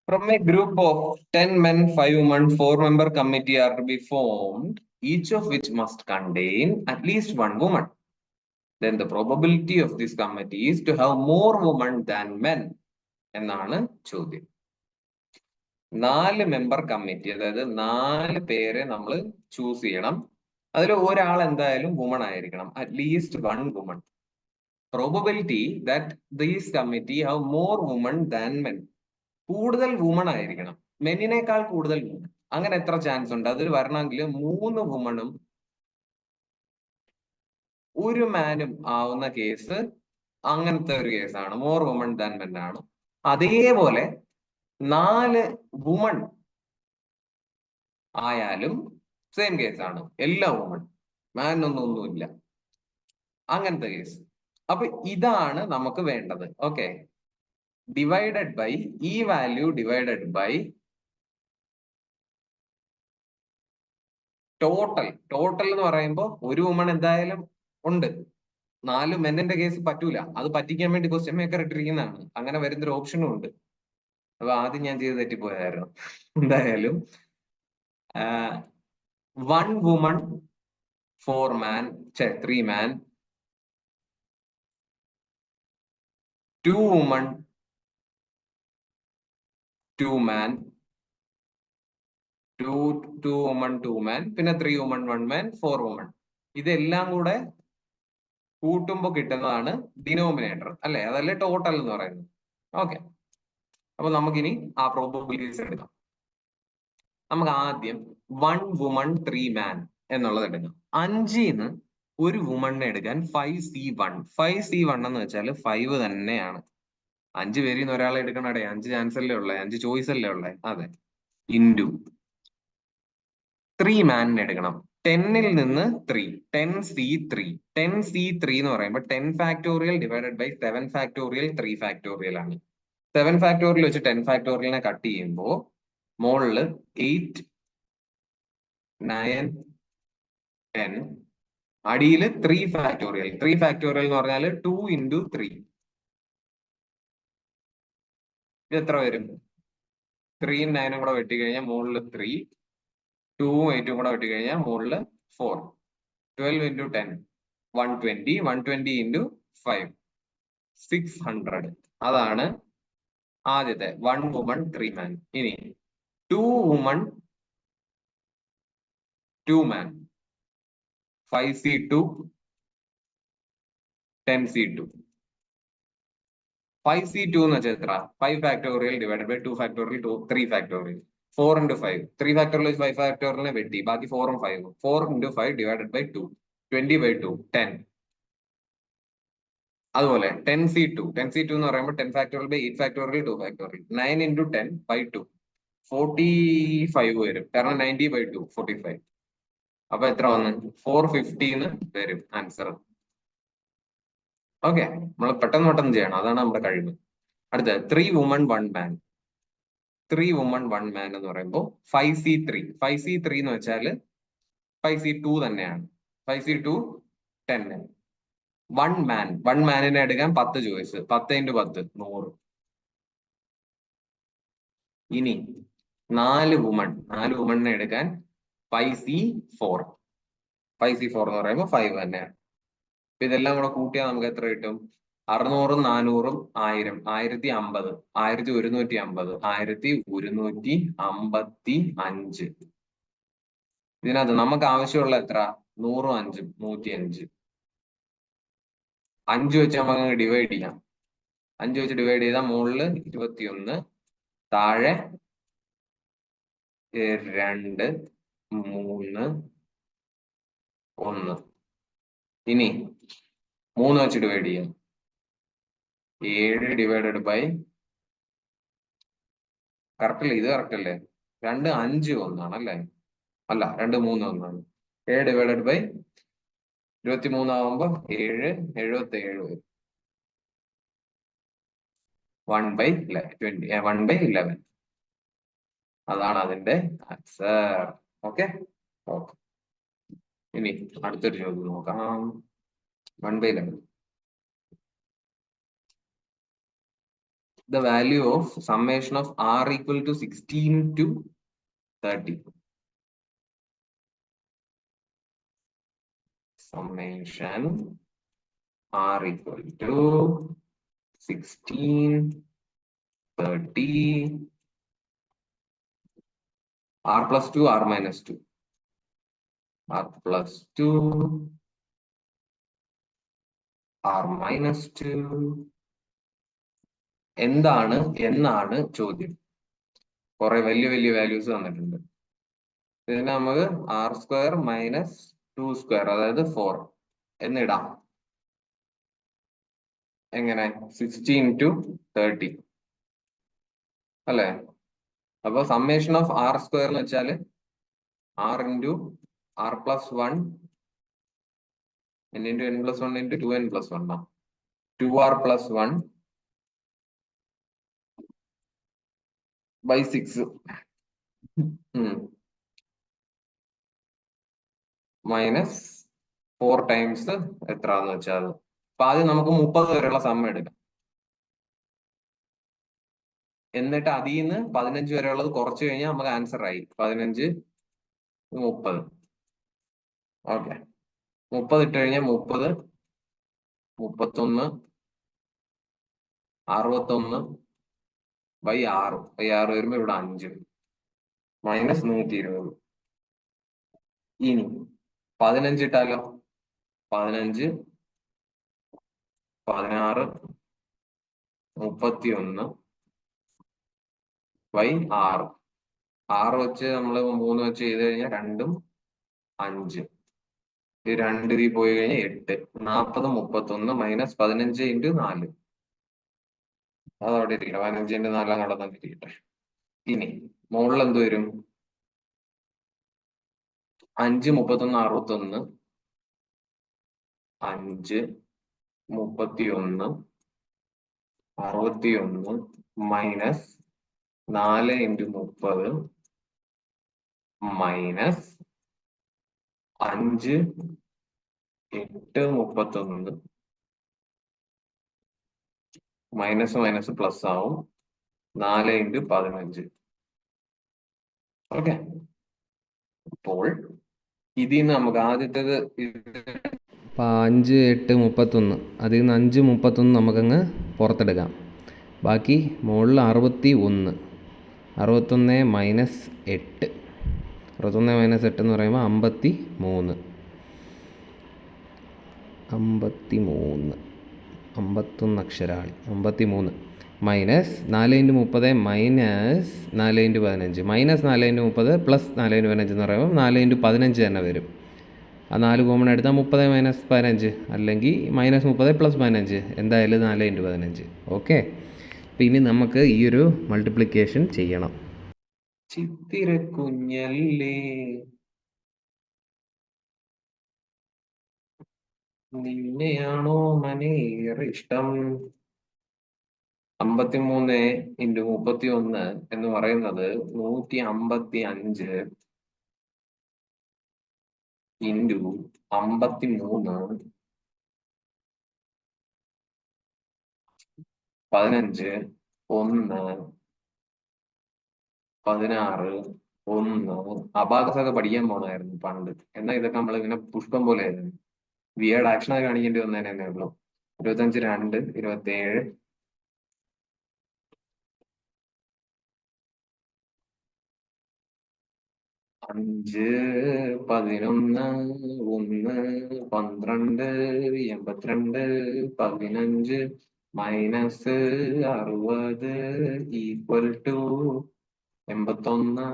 From a group of 10 men, 5 women, 4-member committee are to be formed, each of which must contain at least one woman. Then the probability of this committee is to have more women than men. എന്നാണ് ചോദ്യം. 4-member committee, അതായത് 4 പേരെ നമ്മൾ choose ചെയ്യണം. അതിൽ ഒരാൾ എന്തായാലും woman ആയിരിക്കണം, at least one woman. Probability that these committee have more woman than men. കൂടുതൽ വുമൺ ആയിരിക്കണം, മെന്നിനേക്കാൾ കൂടുതൽ വുമൺ. അങ്ങനെ എത്ര ചാൻസ് ഉണ്ട്? അതിൽ വരണമെങ്കിൽ 3 വുമണും 1 മാനും ആവുന്ന കേസ് അങ്ങനത്തെ ഒരു കേസാണ്, മോർ വുമൺ ദാൻ മെൻ ആണ്. അതേപോലെ 4 വുമൺ ആയാലും സെയിം കേസാണ്, എല്ലാ വുമൺ, മാൻ ഒന്നുമില്ല, അങ്ങനത്തെ കേസ്. അപ്പൊ ഇതാണ് നമുക്ക് വേണ്ടത്. ഓക്കെ, ഡിവൈഡഡ് ബൈ ഈ value divided by total. Total എന്ന് പറയുമ്പോൾ ഒരു വുമൺ എന്തായാലും ഉണ്ട്, 4 മെന്നിന്റെ കേസ് പറ്റൂല. അത് പറ്റിക്കാൻ വേണ്ടി ക്വസ്റ്റ്യൻ മേക്കർ ഇട്ടിരിക്കുന്നതാണ്, അങ്ങനെ വരുന്നൊരു ഓപ്ഷനും ഉണ്ട്. അപ്പൊ ആദ്യം ഞാൻ ചെയ്ത് തെറ്റിപ്പോയായിരുന്നു. എന്തായാലും 1 വുമൺ 4 മാൻ 3 മാൻ, 2 വുമൺ 2 മാൻ, 2 വുമൺ 2 മാൻ, പിന്നെ 3 വുമൺ 1 മാൻ, 4 വുമൺ. ഇതെല്ലാം കൂടെ കൂട്ടുമ്പോൾ കിട്ടുന്നതാണ് ഡിനോമിനേറ്റർ, അല്ലെ? അതല്ലേ ടോട്ടൽ എന്ന് പറയുന്നത്. ഓക്കെ, അപ്പൊ നമുക്കിനി ആ പ്രോബബിലിറ്റീസ് എടുക്കാം. നമുക്ക് ആദ്യം 1 വുമൺ 3 മാൻ എന്നുള്ളത് എടുക്കാം. 5ന്ന് ഒരു വുമണിനെ എടുക്കാൻ 5C1. 5C1 എന്ന് വെച്ചാൽ 5 തന്നെയാണ്. 5 പേരിൽ നിന്ന് ഒരാളെ എടുക്കണടേ, 5 ചാൻസ് അല്ലേ ഉള്ളേ, 5 ചോയ്സ് അല്ലേ ഉള്ളേ. അതെ, ഇൻറ്റു 3 മാനിനെ എടുക്കണം. 10ൽ നിന്ന് 3, 10C3. 10C3 എന്ന് പറയുമ്പോൾ 10 factorial divided by 7 factorial 3 factorial ആണ്. 7 ഫാക്ടോറിയൽ വെച്ച് 10 ഫാക്ടോറിയലിനെ കട്ട് ചെയ്യുമ്പോൾ മുകളില് 8, 9, 10, അടിയിൽ 3 ഫാക്ടോറിയൽ. 3 ഫാക്ടോറിയൽ എന്ന് പറഞ്ഞാൽ 2 into 3. ഇത് എത്ര വരും? 3യും 9ഉം കൂടെ വെട്ടിക്കഴിഞ്ഞാൽ മുകളിൽ 3, 2ഉം 8ഉം കൂടെ വെട്ടിക്കഴിഞ്ഞാൽ മുകളിൽ 4. 12 into 10, 120. 120 into 5, 600. അതാണ് ആദ്യത്തെ 1 വുമൺ 3 മാൻ. ഇനി 2 വുമൺ 2 മാൻ, 5C2, 10C2. 5C2 എന്ന് വെച്ചാൽ എത്ര? 5 factorial divided by 2 factorial 3 factorial. 4 into 5, 3 factorial 5 ഫാക്ടോറിയലിനെ വെട്ടി, ബാക്കി 4ഉം 5ഉം. 4 into 5 ഡിവൈഡഡ് ബൈ 2, 20/2, 10. അതുപോലെ 10C2. 10C2 എന്ന് പറയുമ്പോൾ 10 factorial by 8 factorial 2 factorial. 9 into 10 by 2, 45 വരും, കാരണം 90/2, 45. അപ്പൊ എത്ര വന്ന്? 450 വരും ആൻസർ. ഓക്കെ, നമ്മൾ പെട്ടെന്ന് ചെയ്യണം, അതാണ് നമ്മുടെ കഴിവ്. അടുത്ത 3 വുമൺ 1 മാൻ. 3 വുമൺ 1 മാൻ എന്ന് പറയുമ്പോൾ 5C3. 5C3 എന്ന് വെച്ചാൽ 5C2 തന്നെയാണ്. 5C2 10. 1 മാൻ, 1 മാനിനെ എടുക്കാൻ 10 ചോയ്സ്, 10 into 10, 100. ഇനി 4 വുമൺ, 4 വുമണിനെ എടുക്കാൻ 5C4. 5C4 എന്ന് പറയുമ്പോൾ 5 തന്നെയാണ്. അപ്പൊ ഇതെല്ലാം കൂടെ കൂട്ടിയാൽ നമുക്ക് എത്ര കിട്ടും? 600ഉം 400ഉം 1000, 1050, 1150, 1155. ഇതിനകത്ത് നമുക്ക് ആവശ്യമുള്ള എത്ര? 100ഉം 5ഉം 105. 5 വെച്ച് നമുക്ക് ഡിവൈഡ് ചെയ്യാം. 5 വെച്ച് ഡിവൈഡ് ചെയ്താൽ മുകളില് 21, താഴെ 2, 3, 1. ഇനി 3 വെച്ച് ഡിവൈഡ് ചെയ്യാം. 7 ഡിവൈഡഡ് ബൈ, കറക്റ്റ് അല്ലേ? ഇത് കറക്റ്റ് അല്ലേ? 2, 5, 1 അല്ലേ? അല്ല, 2, 3, 1. 7 ഡിവൈഡഡ് ബൈ 23 ആവുമ്പോ 7, 77 വരും. 1/11. അതാണ് അതിന്റെ ആൻസർ. Okay, okay. ഇനി അടുത്തൊരു ചോദ്യം നോക്കാം. 1/11. the value of summation of r equal to 16 to 30. Summation r equal to 16, 30, r plus 2, r minus 2, r plus 2, r minus 2. എന്താണ് എന്നാണ് ചോദ്യം. കുറെ വലിയ വലിയ വാല്യൂസ് തന്നിട്ടുണ്ട്. ഇതിനെ നമുക്ക് ആർ സ്ക്വയർ മൈനസ് 2 സ്ക്വയർ അതായത് 4 എന്നിടാം. എങ്ങനെ? 16 to 30 അല്ലെ? അപ്പൊ സമ്മേഷൻ ഓഫ് ആർ സ്ക്വയർ എന്ന് വെച്ചാൽ R into R plus 1 n into n plus 1 into 2n plus 1 2r plus 1 by 6 minus 4 times എത്രന്ന് വെച്ചാൽ അപ്പൊ ആദ്യം നമുക്ക് 30 വരെയുള്ള സമ്മ എടുക്കാം. എന്നിട്ട് അതിൽ നിന്ന് 15 വരെയുള്ളത് കുറച്ച് കഴിഞ്ഞാൽ നമുക്ക് ആൻസർ ആയി. 15, 30. ഓക്കെ, 30 ഇട്ട് കഴിഞ്ഞാൽ 30, 31, 61 ബൈ 6 വരുമ്പോ ഇവിടെ 5 മൈനസ് 120. ഇനി 15 ഇട്ടാലോ? 15, 16, 31 ബൈ 6. 6 വെച്ച് നമ്മൾ 3 വെച്ച് ചെയ്ത് കഴിഞ്ഞാൽ 2ഉം 5. 2 ഇതിൽ പോയി കഴിഞ്ഞാൽ 8. 40, 31 മൈനസ് 15 ഇൻറ്റു 4. അതവിടെ ഇരിക്കട്ടെ. 15 ഇൻറ്റു 4 കടന്നിരിക്കട്ടെ. ഇനി മുകളിൽ എന്ത് വരും? 5, 31, 61, 5, 31, 61 minus 4 into 30 minus 5, 8, 31 minus minus plus ആവും. 4 ഇൻറ്റു 15. ഓക്കെ, അപ്പോൾ ഇതിൽ നിന്ന് നമുക്ക് ആദ്യത്തേത് 5, 8, 31 അതിൽ നിന്ന് 5, 31 നമുക്കങ്ങ് പുറത്തെടുക്കാം. ബാക്കി മുകളിൽ 61 മൈനസ് 8. 61 മൈനസ് 8 എന്ന് പറയുമ്പോൾ 53. 51 അക്ഷരാളി. 53 minus 4 into 30 minus 4 into 15 minus 4 into 30 plus 4 into 15 എന്ന് പറയുമ്പോൾ 4 ഇൻറ്റു 15 തന്നെ വരും. ആ 4 കോമൺ എടുത്താൽ 30 മൈനസ് 15 അല്ലെങ്കിൽ മൈനസ് 30 പ്ലസ് 15 എന്തായാലും 4 ഇൻറ്റു 15. ഓക്കെ, അപ്പം ഇനി നമുക്ക് ഈ ഒരു മൾട്ടിപ്ലിക്കേഷൻ ചെയ്യണം. ചിത്തിര കുഞ്ഞല്ലേ നിന്നെയാണോ മനേറെ ഇഷ്ടം. 53 ഇൻറ്റു 31 എന്ന് പറയുന്നത് 155 ഇൻറ്റു 53 15, 1, 16, 1. അബാകസ് ഒക്കെ പഠിക്കാൻ പോണായിരുന്നു പണ്ട്. എന്നാൽ ഇതൊക്കെ നമ്മൾ ഇങ്ങനെ പുഷ്പം പോലെ ആയിരുന്നു. വിയേർഡ് ആക്ഷൻ ഒക്കെ കാണിക്കേണ്ടി വന്നതിനെ തന്നെ ഉള്ളൂ. 25, 2, 27, 5, 11, 1, 12, 82, 15 മൈനസ് 60 ഈക്വൽ ടു 81,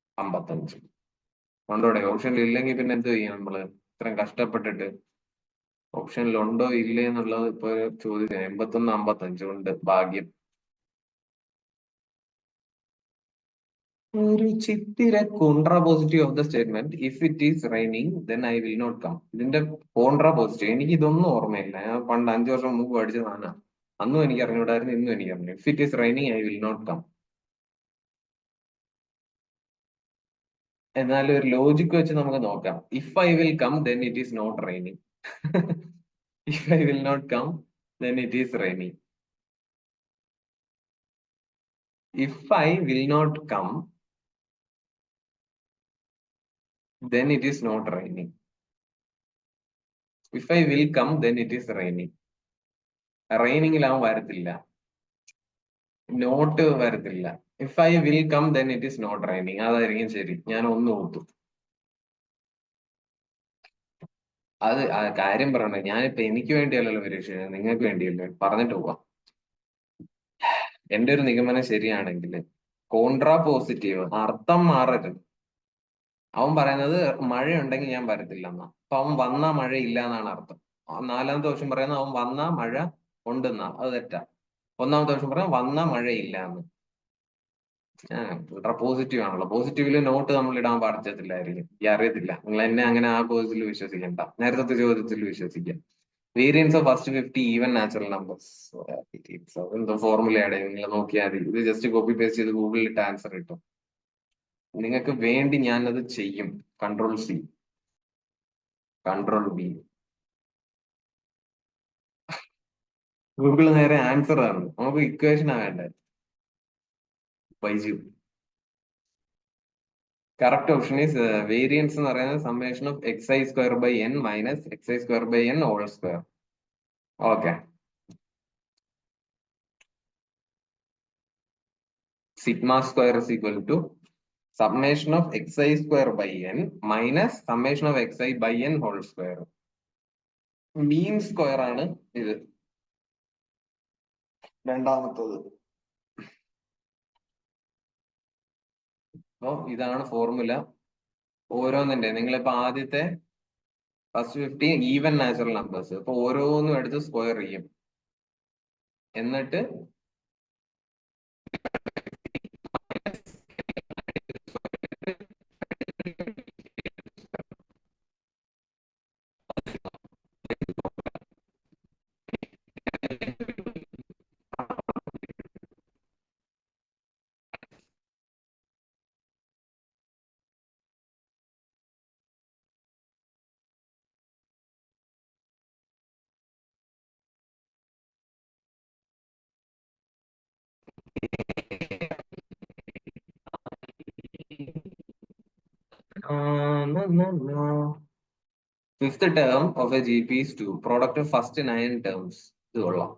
55. ഉണ്ടോടെ? ഓപ്ഷനിൽ ഇല്ലെങ്കിൽ പിന്നെ എന്ത് ചെയ്യും നമ്മള് ഇത്രയും കഷ്ടപ്പെട്ടിട്ട്? ഓപ്ഷനിൽ ഉണ്ടോ ഇല്ലേ എന്നുള്ളത് ഇപ്പൊ ചോദിക്കാം. 81, 55 ഉണ്ട്. ഭാഗ്യം. ഒരു ചിത്തിര contrapositive of the statement if it is raining then I will not come. ഇതിന്റെ കോൺട്രാപോസിറ്റീവ് എനിക്ക് ഇതൊന്നും ഓർമ്മയില്ല. ഞാൻ പണ്ട് 5 വർഷം മുമ്പ് പഠിച്ചതാണ്. അന്നും എനിക്ക് അറിഞ്ഞൂടായിരുന്നു, ഇന്നും എനിക്ക് അറിഞ്ഞു. If it is raining I will not come. എന്നാലും ഒരു ലോജിക്ക് വെച്ച് നമുക്ക് നോക്കാം. If I will come then it is not raining. If I will not come, then it is raining. If I will not come, then it is not raining. If I will come, then it is raining. റെയിനിങ്ങിൽ അവൻ വരത്തില്ല, not വരത്തില്ല. If I will come then it is not raining. അതായിരിക്കും ശരി. ഞാൻ ഒന്ന് ഓർത്തു. അത് കാര്യം പറയണേ, ഞാനിപ്പോ എനിക്ക് വേണ്ടിയല്ലല്ലോ പരീക്ഷ, നിങ്ങൾക്ക് വേണ്ടിയല്ലേ. പറഞ്ഞിട്ട് പോവാം. എന്റെ ഒരു നിഗമനം ശരിയാണെങ്കിൽ കോൺട്രാ പോസിറ്റീവ് അർത്ഥം മാറരുത്. അവൻ പറയുന്നത് മഴയുണ്ടെങ്കിൽ ഞാൻ വരത്തില്ല എന്നാ. അപ്പൊ അവൻ വന്നാ മഴ ഇല്ല എന്നാണ് അർത്ഥം. നാലാമത്തെ ദിവസം പറയുന്നത് അവൻ വന്നാ മഴ ഉണ്ടെന്നാ. അത് തെറ്റാ. ഒന്നാമത്തെ ദിവസം പറയാം വന്നാ മഴയില്ല എന്ന്. പോസിറ്റീവ് ആണല്ലോ. പോസിറ്റീവില് നോട്ട് നമ്മൾ ഇടാൻ പാടില്ലായിരിക്കും. ഈ അറിയത്തില്ല. നിങ്ങൾ എന്നെ അങ്ങനെ ആ പോസിറ്റീവിൽ വിശ്വസിക്കണ്ട. നേരത്തെ ചോദ്യത്തിൽ വിശ്വസിക്കാം. Variance of first 50 even natural numbers. എന്തോ ഫോർമുലയാണ്, നിങ്ങൾ നോക്കിയാൽ മതി. ഇത് ജസ്റ്റ് കോപ്പി പേസ്റ്റ് ചെയ്ത് ഗൂഗിളിൽ ഇട്ട് ആൻസർ കിട്ടും. നിങ്ങൾക്ക് വേണ്ടി ഞാനത് ചെയ്യും. Control C, control B. Google നേരെ ആൻസർ ആണ്. നമുക്ക് ഇക്വേഷൻ ആവേണ്ടേ. Baiju. Correct option is variance എന്ന് പറയുന്നത് summation of X I square by N minus X I square by N whole square. Okay. Sigma square is equal to summation of xi square by n minus summation of xi by n whole square. Mean square ആണ് ഇത്. രണ്ടാമത്തത്. അപ്പൊ ഇതാണ് formula ഓരോന്നിന്റെ. നിങ്ങളിപ്പോ ആദ്യത്തെ first 50 even natural numbers. അപ്പൊ ഓരോന്നും എടുത്ത് സ്ക്വയർ ചെയ്യും. എന്നിട്ട് fifth term of a GP is 2. Product of first 9 terms. ഇത് കൊള്ളാം.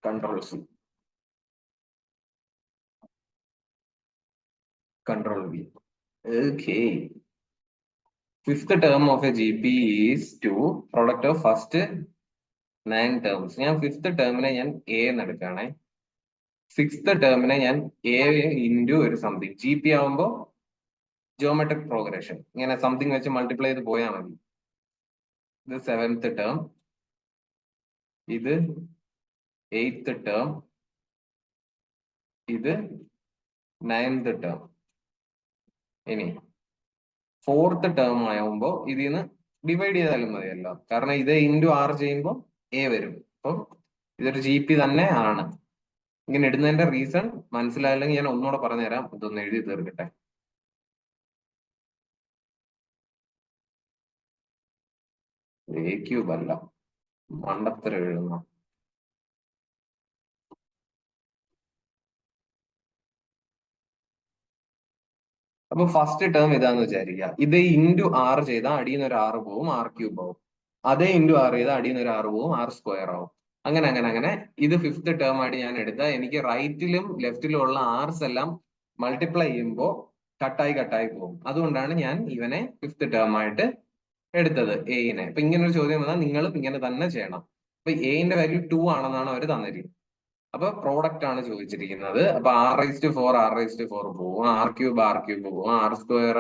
Control C, control B. Okay. Fifth term of a GP is 2. Product of first 9 terms. ഞാൻ ഫിഫ്ത്ത് ടേമിനെ ഞാൻ A എന്ന് എടുക്കുകയാണേ. സിക്സ്ത് ടേമിനെ ഞാൻ എ ഇൻറ്റു ഒരു something. G P ആവുമ്പോ geometric progression ഇങ്ങനെ something വെച്ച് മൾട്ടിപ്ലൈ ചെയ്ത് പോയാൽ മതി. ഇത് സെവൻത്ത് ടേം, ഇത് എയ്ത്ത് ടേം, ഇത് നയൻത് ടേം. ഇനി ഫോർത്ത് ടേം ആവുമ്പോ ഇതിന്ന് ഡിവൈഡ് ചെയ്താലും മതിയല്ലോ. കാരണം ഇത് ഇൻറ്റു ആർ ചെയ്യുമ്പോൾ എ വരും. അപ്പം ഇതൊരു ജി പി തന്നെ ആണ്. ഇങ്ങനെ ഇടുന്നതിന്റെ റീസൺ മനസ്സിലായില്ലെങ്കിൽ ഞാൻ ഒന്നുകൂടെ പറഞ്ഞുതരാം. ഇതൊന്ന് എഴുതി തീർക്കട്ടെ. എ ക്യൂബ് അല്ല, മണ്ടത്തരം എഴുതുന്ന. അപ്പൊ ഫസ്റ്റ് ടേം ഇതാന്ന് വിചാരിക്കുക. ഇത് ഇൻറ്റു ആർ ചെയ്താൽ അടിയിൽ നിന്ന് ഒരു ആറ് പോവും, ആർ ക്യൂബ് ആവും. അതേ ഇൻറ്റു ആർ ചെയ്താൽ അടിയിൽ നിന്ന് ഒരു ആറ് പോവും, ആർ സ്ക്വയർ ആവും. അങ്ങനെ അങ്ങനെ അങ്ങനെ ഇത് ഫിഫ്ത്ത് ടേം ആയിട്ട് ഞാൻ എടുത്താൽ എനിക്ക് റൈറ്റിലും ലെഫ്റ്റിലും ഉള്ള ആർസ് എല്ലാം മൾട്ടിപ്ലൈ ചെയ്യുമ്പോൾ കട്ടായി കട്ടായി പോകും. അതുകൊണ്ടാണ് ഞാൻ ഇവനെ ഫിഫ്ത്ത് ടേം ആയിട്ട് എടുത്തത്, എയിനെ. അപ്പൊ ഇങ്ങനെ ഒരു ചോദ്യം വന്നാൽ നിങ്ങളും ഇങ്ങനെ തന്നെ ചെയ്യണം. അപ്പൊ എന്റെ വാല്യൂ 2 ആണെന്നാണ് അവർ തന്നിരിക്കുന്നത്. അപ്പൊ പ്രോഡക്റ്റ് ആണ് ചോദിച്ചിരിക്കുന്നത്. അപ്പൊ r⁴ പോവും, r ക്യൂബ് പോവും, r സ്ക്വയർ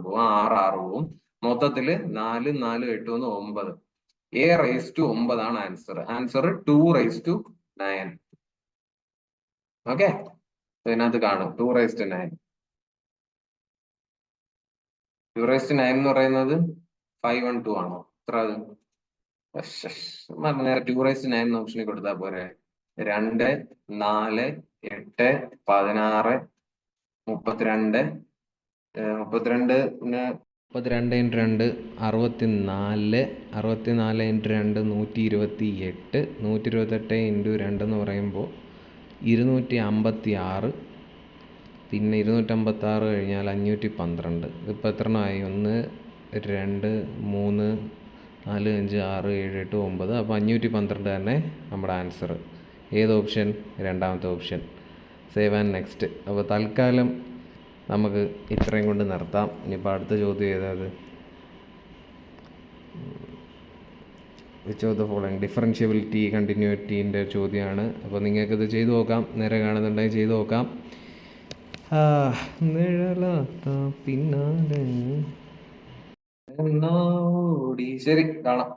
പോവും, r പോവും. മൊത്തത്തില് 4 4 8 1 9. a⁻9 ആണ് ആൻസർ. ആൻസർ 2⁹9. ഓക്കെ. ഇതിനകത്ത് കാണും 2⁹9. 2⁹9 എന്ന് പറയുന്നത് 512 ആണോ? എത്ര അത്? നേരെ 2⁹9 ഓപ്ഷനിൽ കൊടുത്താൽ പോരെ. 2 4 8 16 32. 32 32 ഇൻറ്റു 2 64, 64 ഇൻറ്റു 2 128, 128 ഇൻറ്റു 2 എന്ന് പറയുമ്പോൾ 256, പിന്നെ 256 കഴിഞ്ഞാൽ 512. ഇതിപ്പോൾ എത്ര എണ്ണമായി? 1 2 3 4 5 6 7 8 9. അപ്പോൾ 512 തന്നെ നമ്മുടെ ആൻസർ. ഏത് ഓപ്ഷൻ? രണ്ടാമത്തെ ഓപ്ഷൻ. Save and next. അപ്പോൾ തൽക്കാലം നമുക്ക് ഇത്രയും കൊണ്ട് നിർത്താം. ഇനിയിപ്പോൾ അടുത്ത ചോദ്യം ഏതാത്? Which of the following differentiability കണ്ടിന്യൂറ്റീൻ്റെ ചോദ്യമാണ്. അപ്പോൾ നിങ്ങൾക്കിത് ചെയ്തു നോക്കാം. നേരെ കാണുന്നുണ്ടെങ്കിൽ ചെയ്തു നോക്കാം. നിഴലാത്ത പിന്നാലെ ശരി, കാണാം.